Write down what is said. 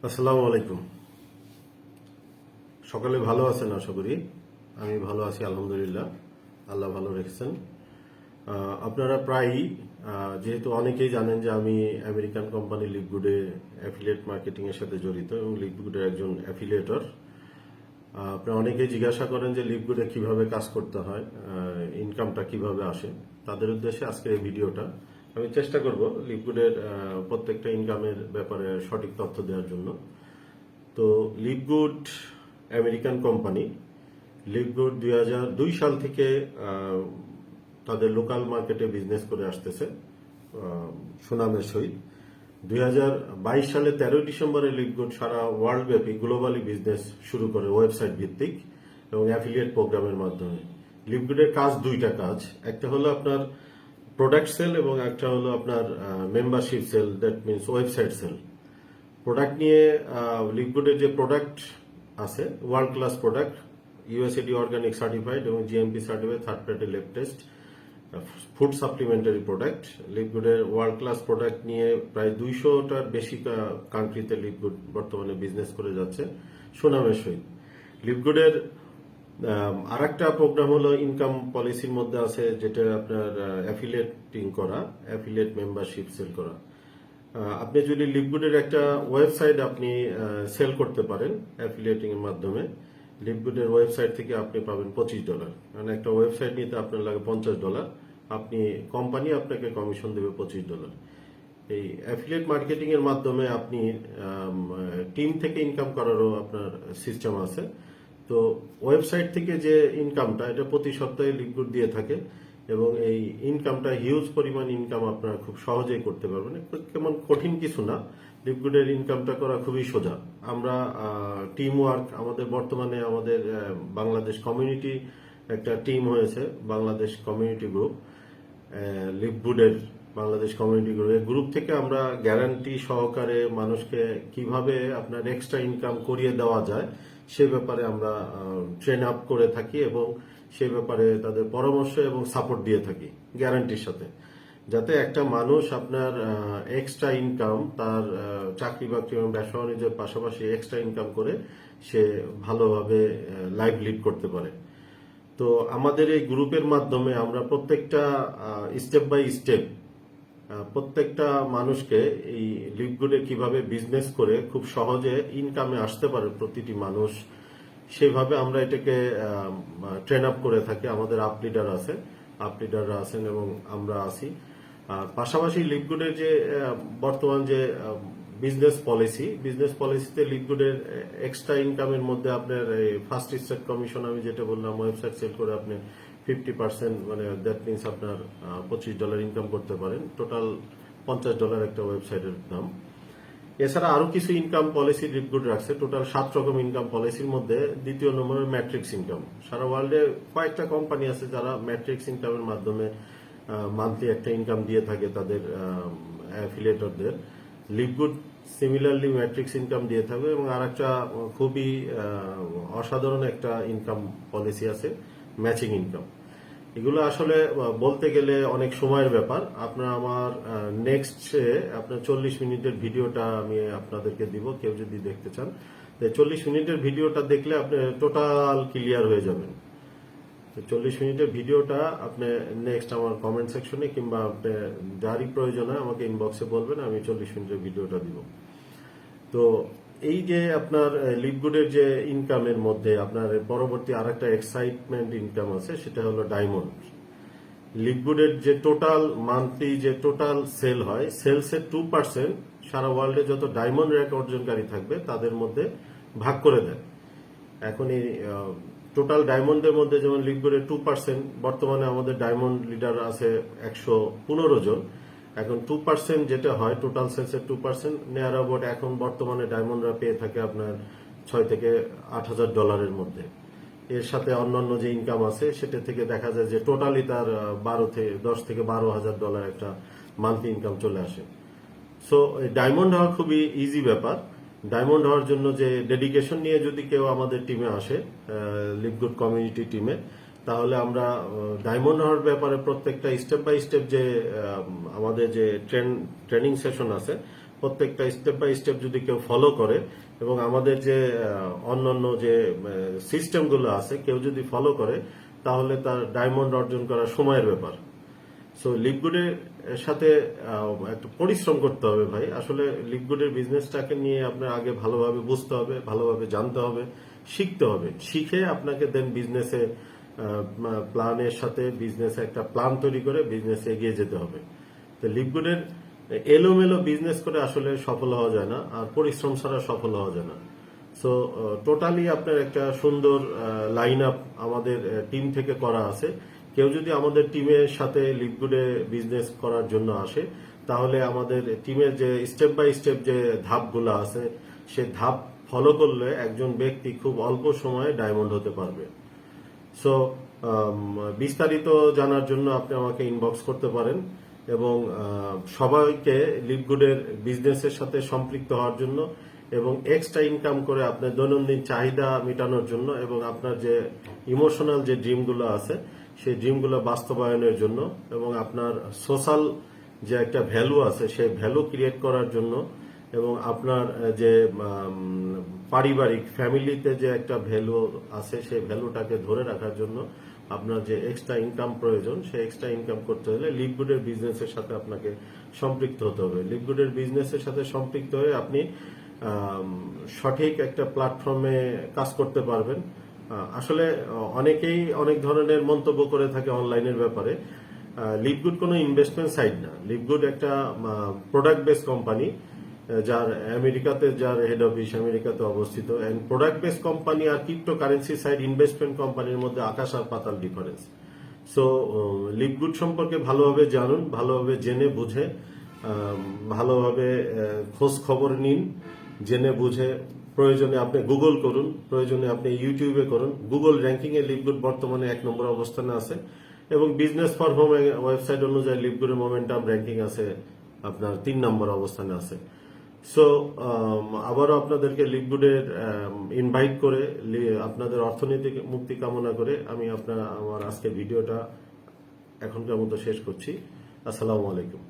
আসসালামু আলাইকুম। সকালে ভালো আছেন আশা করি। আমি ভালো আছি আলহামদুলিল্লাহ। আল্লাহ ভালো রেখেছেন। আপনারা প্রায়ই যেহেতু অনেকেই জানেন যে আমি আমেরিকান কোম্পানি লিভগুডে অ্যাফিলিয়েট মার্কেটিং এর সাথে জড়িত এবং লিভগুডের একজন অ্যাফিলিয়েটর। আপনারা অনেকেই জিজ্ঞাসা করেন যে লিভগুডে কিভাবে কাজ করতে হয়, ইনকামটা কিভাবে আসে। তাদের উদ্দেশ্যে আজকের এই ভিডিওটা আমি চেষ্টা করব লিভগুডের প্রত্যেকটা ইনকামের ব্যাপারে সঠিক তথ্য দেওয়ার জন্য। তো লিভগুড আমেরিকান কোম্পানি। লিভগুড 2002 সাল থেকে তাদের লোকাল মার্কেটে বিজনেস করে আসতেছে সুনামের সহিত। 2022 সালে 13 ডিসেম্বরে লিভগুড সারা ওয়ার্ল্ড ব্যাপী গ্লোবালি বিজনেস শুরু করে ওয়েবসাইট ভিত্তিক এবং অ্যাফিলিয়েট প্রোগ্রামের মাধ্যমে। লিভগুডের কাজ দুইটা কাজ, একটা হলো আপনার প্রোডাক্ট সেল এবং একটা হলো আপনার membership sale, that means website sale. Product নিয়ে লিভগুডের যে প্রোডাক্ট আছে world class product, USDA organic certified এবং GMP certified third party lab test food supplementary product. লিভগুডের ওয়ার্ল্ড ক্লাস প্রোডাক্ট নিয়ে প্রায় 200টার বেশি কান্ট্রিতে লিভগুড বর্তমানে বিজনেস করে যাচ্ছে সুনামের সহিত। লিভগুডের আর একটা প্রোগ্রাম হলো ইনকাম পলিসির মধ্যে আছে, যেটা আপনার অ্যাফিলিয়েটিং করা, অ্যাফিলিয়েট মেম্বারশিপ সেল করা। আপনি যদি লিভগুডের একটা ওয়েবসাইট আপনি সেল করতে পারেন অ্যাফিলিয়েটিং এর মাধ্যমে, লিভগুডের ওয়েবসাইট থেকে আপনি পাবেন $25। মানে একটা ওয়েবসাইট নিতে আপনার লাগে $50, আপনি কোম্পানি আপনাকে কমিশন দেবে $25। এই অ্যাফিলিয়েট মার্কেটিং এর মাধ্যমে আপনি টিম থেকে ইনকাম করারও আপনার সিস্টেম আছে। তো ওয়েবসাইট থেকে যে ইনকামটা, এটা প্রতি সপ্তাহে লিভগুড দিয়ে থাকে এবং এই ইনকামটা হিউজ পরিমাণ ইনকাম আপনারা খুব সহজেই করতে পারবেন। কেমন কঠিন কিছু না, লিভগুডের ইনকামটা করা খুবই সোজা। আমরা টিম ওয়ার্ক, আমাদের বর্তমানে আমাদের বাংলাদেশ কমিউনিটি একটা টিম হয়েছে, বাংলাদেশ কমিউনিটি গ্রুপ, লিভগুডের বাংলাদেশ কমিউনিটি গ্রুপ। এই গ্রুপ থেকে আমরা গ্যারান্টি সহকারে মানুষকে কিভাবে আপনার এক্সট্রা ইনকাম করিয়ে দেওয়া যায় সে ব্যাপারে আমরা ট্রেন আপ করে থাকি এবং সে ব্যাপারে তাদের পরামর্শ এবং সাপোর্ট দিয়ে থাকি গ্যারান্টির সাথে, যাতে একটা মানুষ আপনার এক্সট্রা ইনকাম, তার চাকরি বাকরি এবং ব্যবসা বাণিজ্যের পাশাপাশি এক্সট্রা ইনকাম করে সে ভালোভাবে লাইফ লিড করতে পারে। তো আমাদের এই গ্রুপের মাধ্যমে আমরা প্রত্যেকটা স্টেপ বাই স্টেপ প্রত্যেকটা মানুষকে এই লিভগুডে কিভাবে বিজনেস করে খুব সহজে ইনকামে আসতে পারে প্রতিটি মানুষ, সেভাবে আমরা এটাকে ট্রেন আপ করে থাকি। আমাদের আপ লিডার আছে, আপ লিডাররা আছেন এবং আমরা আছি। আর পাশাপাশি লিভগুডের যে বর্তমান যে বিজনেস পলিসিতে লিভগুডের এক্সট্রা ইনকামের মধ্যে আপনার ফার্স্ট স্টেট কমিশন, আমি যেটা বললাম, ওয়েবসাইট সেল করে আপনি 50%, মানে দ্যাট মিনস আপনার $25 ইনকাম করতে পারেন। টোটাল $50 একটা ওয়েবসাইটের দাম। এছাড়া আরো কিছু ইনকাম পলিসি লিভগুড রাখছে, টোটাল 7 রকম ইনকাম পলিসির মধ্যে দ্বিতীয় নম্বরের ম্যাট্রিক্স ইনকাম। সারা ওয়ার্ল্ডে কয়েকটা কোম্পানি আছে যারা ম্যাট্রিক্স ইনকামের মাধ্যমে মান্থলি একটা ইনকাম দিয়ে থাকে তাদের অ্যাফিলিয়েটরদের। লিভগুড সিমিলারলি ম্যাট্রিক্স ইনকাম দিয়ে থাকবে এবং আর একটা খুবই অসাধারণ একটা ইনকাম পলিসি আছে, ম্যাচিং ইনকাম। এগুলো আসলে বলতে গেলে অনেক সময়ের ব্যাপার। আপনার আমার নেক্সট আপনার 40 মিনিটের ভিডিওটা আমি আপনাদেরকে দিব, কেউ যদি দেখতে চান। 40 মিনিটের ভিডিওটা দেখলে আপনি টোটাল ক্লিয়ার হয়ে যাবেন। 40 মিনিটের ভিডিওটা আপনি নেক্সট আমার কমেন্ট সেকশনে কিংবা আপনি যারই প্রয়োজন হয় আমাকে ইনবক্সে বলবেন, আমি 40 মিনিটের ভিডিওটা দিব। তো এই যে আপনার লিভগুডের যে ইনকামের মধ্যে আপনার পরবর্তী আর একটা এক্সাইটমেন্ট ইনকাম আছে, সেটা হলো ডায়মন্ড। লিভগুডের যে টোটাল মান্থলি যে টোটাল সেল হয়, সেলসের 2% সারা ওয়ার্ল্ডে যত ডায়মন্ড র্যাঙ্ক অর্জনকারী থাকবে তাদের মধ্যে ভাগ করে দেয়। এখন এই টোটাল ডায়মন্ডের মধ্যে যেমন লিভগুডের 2%, বর্তমানে আমাদের ডায়মন্ড লিডার আছে 115 জন। এখন 2% যেটা হয় টোটাল সেলসের 2% নেয়ার অ্যাবাউট এখন বর্তমানে ডায়মন্ডরা পেয়ে থাকে আপনার $6,000 থেকে $8,000 মধ্যে। এর সাথে অন্যান্য যে ইনকাম আছে সেটা থেকে দেখা যায় যে টোটালি তার $10,000 থেকে $12,000 একটা মান্থলি ইনকাম চলে আসে। সো ডায়মন্ড হওয়া খুবই ইজি ব্যাপার। ডায়মন্ড হওয়ার জন্য যে ডেডিকেশন নিয়ে যদি কেউ আমাদের টিমে আসে, লিভগুড কমিউনিটি টিমে, তাহলে আমরা ডায়মন্ড হওয়ার ব্যাপারে প্রত্যেকটা স্টেপ বাই স্টেপ যে আমাদের যে ট্রেনিং সেশন আছে, প্রত্যেকটা স্টেপ বাই স্টেপ যদি কেউ ফলো করে এবং আমাদের যে অন্যান্য যে সিস্টেমগুলো আছে কেউ যদি ফলো করে তাহলে তার ডায়মন্ড অর্জন করা সময়ের ব্যাপার। সো লিপগুডের সাথে একটু পরিশ্রম করতে হবে ভাই। আসলে লিপগুডের বিজনেসটাকে নিয়ে আপনার আগে ভালোভাবে বুঝতে হবে, ভালোভাবে জানতে হবে, শিখতে হবে। শিখে আপনাকে দেন বিজনেসে প্ল্যানের সাথে বিজনেসে একটা প্ল্যান তৈরি করে বিজনেসে এগিয়ে যেতে হবে। তো লিপগুডের এলোমেলো বিজনেস করে আসলে সফল হওয়া যায় না, আর পরিশ্রম ছাড়া সফল হওয়া যায় না। সো টোটালি আপনার একটা সুন্দর লাইন আপ আমাদের টিম থেকে করা আছে। কেউ যদি আমাদের টিমের সাথে লিপগুডে বিজনেস করার জন্য আসে তাহলে আমাদের টিমের যে স্টেপ বাই স্টেপ যে ধাপগুলো আছে সে ধাপ ফলো করলে একজন ব্যক্তি খুব অল্প সময়ে ডায়মন্ড হতে পারবে। সো বিস্তারিত জানার জন্য আপনি আমাকে ইনবক্স করতে পারেন এবং সবাইকে লিপগুডের বিজনেসের সাথে সম্পৃক্ত হওয়ার জন্য এবং এক্সট্রা ইনকাম করে আপনার দৈনন্দিন চাহিদা মেটানোর জন্য এবং আপনার যে ইমোশনাল যে ড্রিমগুলো আছে সেই ড্রিমগুলো বাস্তবায়নের জন্য এবং আপনার সোশ্যাল যে একটা ভ্যালু আছে সেই ভ্যালু ক্রিয়েট করার জন্য এবং আপনার যে পারিবারিক ফ্যামিলিতে যে একটা ভ্যালু আছে সেই ভ্যালুটাকে ধরে রাখার জন্য আপনার যে এক্সট্রা ইনকাম প্রয়োজন সেই এক্সট্রা ইনকাম করতে হলে লিপগুডের বিজনেসের সাথে আপনাকে সম্পৃক্ত হতে হবে। লিপগুডের বিজনেসের সাথে সম্পৃক্ত হয়ে আপনি সঠিক একটা প্ল্যাটফর্মে কাজ করতে পারবেন। আসলে অনেকেই অনেক ধরনের মন্তব্য করে থাকে অনলাইনের ব্যাপারে। লিপগুড কোনো ইনভেস্টমেন্ট সাইট না। লিপগুড একটা প্রোডাক্ট বেস কোম্পানি যার আমেরিকাতে যার হেড অফিস আমেরিকাতে অবস্থিত। And product base company R cryptocurrency site investment কোম্পানির মধ্যে আকাশ আর পাতাল ডিফারেন্স। সো লিপগুড সম্পর্কে ভালোভাবে জানুন, ভালোভাবে জেনে বুঝে ভালোভাবে খোঁজ খবর নিন, জেনে বুঝে প্রয়োজনে আপনি গুগল করুন, প্রয়োজনে আপনি ইউটিউবে করুন। গুগল র্যাঙ্কিং এ লিপগুড বর্তমানে 1 নম্বর অবস্থানে আছে এবং বিজনেস ফর হোম ওয়েবসাইট অনুযায়ী লিপগুডের মোমেন্টাম র্যাঙ্কিং আছে আপনার 3 নম্বর অবস্থানে আছে। সো আবারও আপনাদেরকে লিপগুডের ইনভাইট করে আপনাদের অর্থনৈতিক মুক্তি কামনা করে আমি আমার আজকের ভিডিওটা এখনকার মতো শেষ করছি। আসসালামু আলাইকুম।